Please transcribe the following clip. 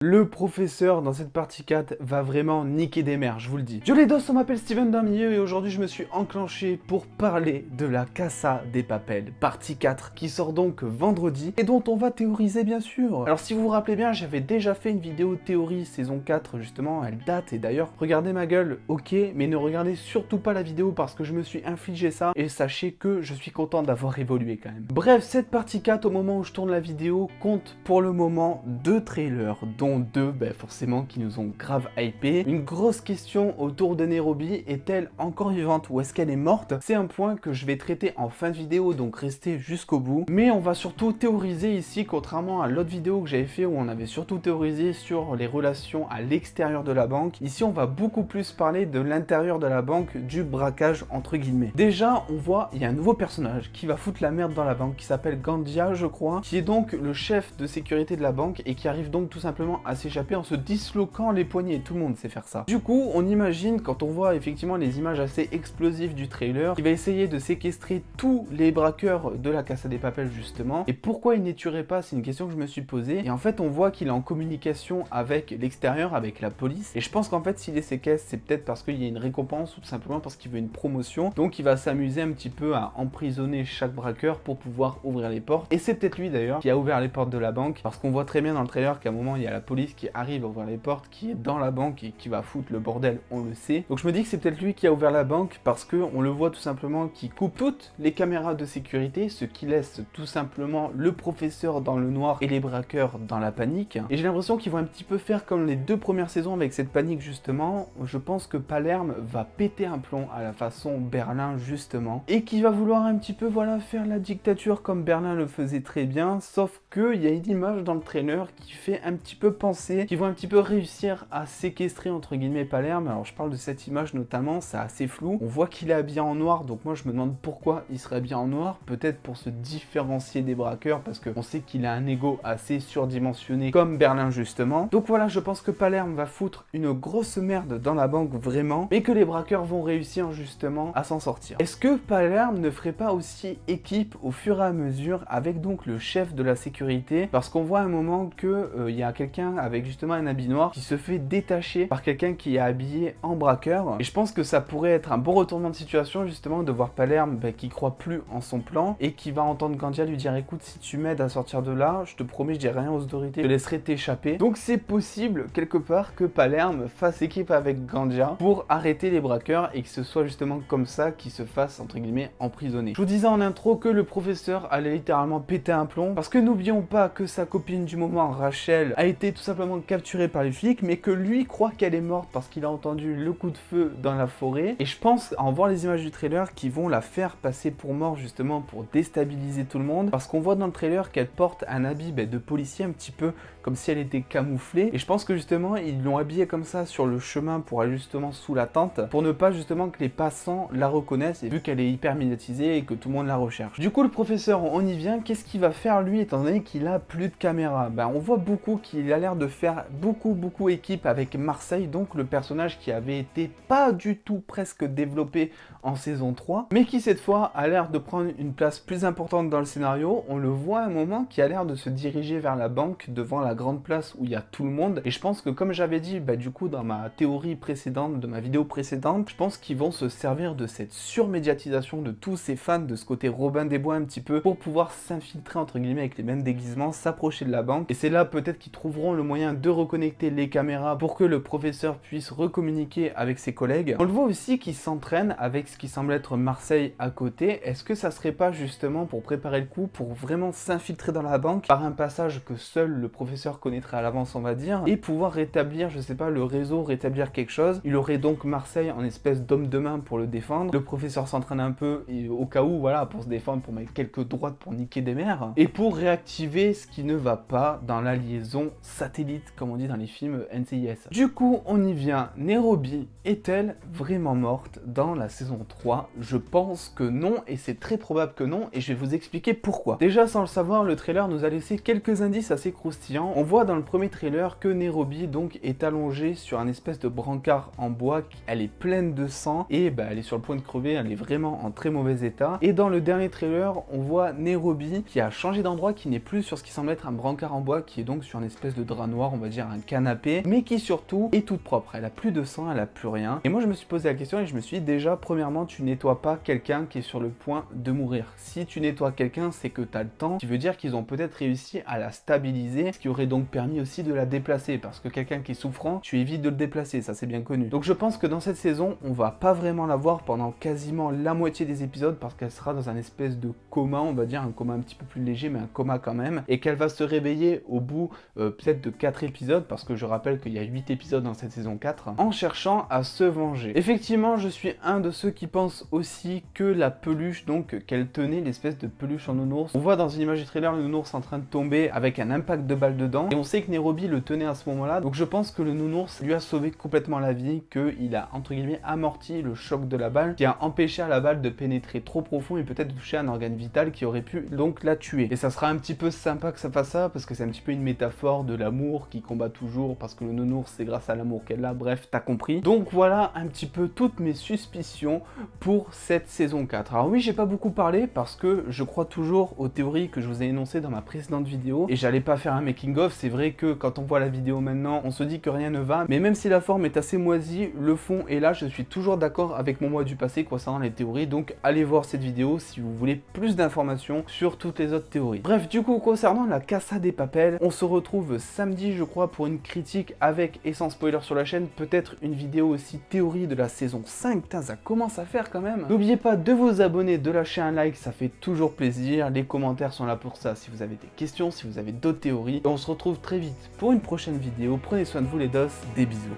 Le professeur dans cette partie 4 va vraiment niquer des mères, je vous le dis. Yo les dos, on m'appelle Steven d'un milieu et aujourd'hui je me suis enclenché pour parler de la Casa de Papel, partie 4, qui sort donc vendredi et dont on va théoriser bien sûr. Alors si vous vous rappelez bien, j'avais déjà fait une vidéo théorie saison 4 justement, elle date et d'ailleurs, regardez ma gueule, ok, mais ne regardez surtout pas la vidéo parce que je me suis infligé ça et sachez que je suis content d'avoir évolué quand même. Bref, cette partie 4 au moment où je tourne la vidéo compte pour le moment 2 trailers, dont 2 forcément qui nous ont grave hypé. Une grosse question autour de Nairobi, est-elle encore vivante ou est-ce qu'elle est morte? C'est un point que je vais traiter en fin de vidéo, donc restez jusqu'au bout. Mais on va surtout théoriser ici, contrairement à l'autre vidéo que j'avais fait où on avait surtout théorisé sur les relations à l'extérieur de la banque. Ici on va beaucoup plus parler de l'intérieur de la banque, du braquage entre guillemets. Déjà on voit, il y a un nouveau personnage qui va foutre la merde dans la banque, qui s'appelle Gandia je crois, qui est donc le chef de sécurité de la banque et qui arrive donc tout simplement à s'échapper en se disloquant les poignets. Tout le monde sait faire ça. Du coup, on imagine, quand on voit effectivement les images assez explosives du trailer, il va essayer de séquestrer tous les braqueurs de la Casa de Papel justement. Et pourquoi il ne les tuerait pas? C'est une question que je me suis posée. Et en fait, on voit qu'il est en communication avec l'extérieur, avec la police. Et je pense qu'en fait, s'il les séquestre, c'est peut-être parce qu'il y a une récompense ou tout simplement parce qu'il veut une promotion. Donc, il va s'amuser un petit peu à emprisonner chaque braqueur pour pouvoir ouvrir les portes. Et c'est peut-être lui d'ailleurs qui a ouvert les portes de la banque, parce qu'on voit très bien dans le trailer qu'à un moment, il y a la police qui arrive à ouvrir les portes, qui est dans la banque et qui va foutre le bordel, on le sait. Donc je me dis que c'est peut-être lui qui a ouvert la banque parce que on le voit tout simplement qui coupe toutes les caméras de sécurité, ce qui laisse tout simplement le professeur dans le noir et les braqueurs dans la panique. Et j'ai l'impression qu'ils vont un petit peu faire comme les 2 premières saisons avec cette panique justement. Je pense que Palerme va péter un plomb à la façon Berlin justement et qui va vouloir un petit peu voilà faire la dictature comme Berlin le faisait très bien, sauf que il y a une image dans le trailer qui fait un petit peu penser qu'ils vont un petit peu réussir à séquestrer entre guillemets Palerme. Alors je parle de cette image notamment, c'est assez flou. On voit qu'il est habillé en noir, donc moi je me demande pourquoi il serait habillé en noir. Peut-être pour se différencier des braqueurs, parce qu'on sait qu'il a un ego assez surdimensionné comme Berlin justement. Donc voilà, je pense que Palerme va foutre une grosse merde dans la banque vraiment, mais que les braqueurs vont réussir justement à s'en sortir. Est-ce que Palerme ne ferait pas aussi équipe au fur et à mesure avec donc le chef de la sécurité? Parce qu'on voit à un moment que il y a quelqu'un avec justement un habit noir qui se fait détacher par quelqu'un qui est habillé en braqueur. Et je pense que ça pourrait être un bon retournement de situation justement de voir Palerme qui croit plus en son plan et qui va entendre Gandia lui dire écoute, si tu m'aides à sortir de là, je te promets, je dirai rien aux autorités, je te laisserai t'échapper. Donc c'est possible quelque part que Palerme fasse équipe avec Gandia pour arrêter les braqueurs et que ce soit justement comme ça qu'il se fasse entre guillemets emprisonner. Je vous disais en intro que le professeur allait littéralement péter un plomb parce que n'oublions pas que sa copine du moment, Rachel, a été tout simplement capturée par les flics, mais que lui croit qu'elle est morte parce qu'il a entendu le coup de feu dans la forêt. Et je pense, en voir les images du trailer, qu'ils vont la faire passer pour mort justement pour déstabiliser tout le monde, parce qu'on voit dans le trailer qu'elle porte un habit de policier un petit peu comme si elle était camouflée. Et je pense que justement ils l'ont habillée comme ça sur le chemin pour aller justement sous la tente, pour ne pas justement que les passants la reconnaissent, et vu qu'elle est hyper médiatisée et que tout le monde la recherche. Du coup le professeur, on y vient, qu'est-ce qu'il va faire lui étant donné qu'il a plus de caméra? On voit beaucoup qu'il a l'air de faire beaucoup équipe avec Marseille, donc le personnage qui avait été pas du tout presque développé en saison 3, mais qui cette fois a l'air de prendre une place plus importante dans le scénario. On le voit à un moment qui a l'air de se diriger vers la banque devant la grande place où il y a tout le monde, et je pense que comme j'avais dit du coup dans ma théorie précédente, de ma vidéo précédente, je pense qu'ils vont se servir de cette surmédiatisation de tous ces fans, de ce côté Robin des Bois un petit peu, pour pouvoir s'infiltrer entre guillemets avec les mêmes déguisements, s'approcher de la banque, et c'est là peut-être qu'ils trouveront le moyen de reconnecter les caméras pour que le professeur puisse recommuniquer avec ses collègues. On le voit aussi qu'il s'entraîne avec ce qui semble être Marseille à côté. Est-ce que ça serait pas justement pour préparer le coup, pour vraiment s'infiltrer dans la banque par un passage que seul le professeur connaîtrait à l'avance on va dire, et pouvoir rétablir, je sais pas, le réseau, rétablir quelque chose? Il aurait donc Marseille en espèce d'homme de main pour le défendre. Le professeur s'entraîne un peu et au cas où, voilà, pour se défendre, pour mettre quelques droites pour niquer des mères, et pour réactiver ce qui ne va pas dans la liaison satellite, comme on dit dans les films NCIS. Du coup, on y vient. Nairobi est-elle vraiment morte dans la saison 3? Je pense que non, et c'est très probable que non, et je vais vous expliquer pourquoi. Déjà, sans le savoir, le trailer nous a laissé quelques indices assez croustillants. On voit dans le premier trailer que Nairobi donc est allongée sur un espèce de brancard en bois, elle est pleine de sang, et elle est sur le point de crever, elle est vraiment en très mauvais état. Et dans le dernier trailer, on voit Nairobi qui a changé d'endroit, qui n'est plus sur ce qui semble être un brancard en bois, qui est donc sur une espèce de drap noir, on va dire un canapé, mais qui surtout est toute propre. Elle a plus de sang, elle a plus rien. Et moi je me suis posé la question et je me suis dit déjà, premièrement, tu nettoies pas quelqu'un qui est sur le point de mourir. Si tu nettoies quelqu'un, c'est que tu as le temps, ce qui veut dire qu'ils ont peut-être réussi à la stabiliser, ce qui aurait donc permis aussi de la déplacer, parce que quelqu'un qui est souffrant, tu évites de le déplacer, ça c'est bien connu. Donc je pense que dans cette saison, on va pas vraiment la voir pendant quasiment la moitié des épisodes, parce qu'elle sera dans un espèce de coma, on va dire, un coma un petit peu plus léger, mais un coma quand même, et qu'elle va se réveiller au bout peut-être de 4 épisodes, parce que je rappelle qu'il y a 8 épisodes dans cette saison 4, en cherchant à se venger. Effectivement, je suis un de ceux qui pensent aussi que la peluche, donc qu'elle tenait, l'espèce de peluche en nounours, on voit dans une image du trailer le nounours en train de tomber avec un impact de balle dedans, et on sait que Nairobi le tenait à ce moment-là, donc je pense que le nounours lui a sauvé complètement la vie, qu'il a entre guillemets amorti le choc de la balle, qui a empêché à la balle de pénétrer trop profond et peut-être toucher un organe vital qui aurait pu donc la tuer. Et ça sera un petit peu sympa que ça fasse ça, parce que c'est un petit peu une métaphore de l'amour qui combat toujours, parce que le nounours c'est grâce à l'amour qu'elle a, bref, t'as compris. Donc voilà un petit peu toutes mes suspicions pour cette saison 4. Alors oui, j'ai pas beaucoup parlé parce que je crois toujours aux théories que je vous ai énoncées dans ma précédente vidéo, et j'allais pas faire un making of. C'est vrai que quand on voit la vidéo maintenant, on se dit que rien ne va, mais même si la forme est assez moisie, le fond est là. Je suis toujours d'accord avec mon moi du passé concernant les théories, donc allez voir cette vidéo si vous voulez plus d'informations sur toutes les autres théories. Bref, du coup, concernant la Casa de Papel, on se retrouve samedi, je crois, pour une critique avec et sans spoiler sur la chaîne, peut-être une vidéo aussi théorie de la saison 5, putain, ça commence à faire quand même. N'oubliez pas de vous abonner, de lâcher un like, ça fait toujours plaisir, les commentaires sont là pour ça si vous avez des questions, si vous avez d'autres théories, et on se retrouve très vite pour une prochaine vidéo. Prenez soin de vous les dos, des bisous.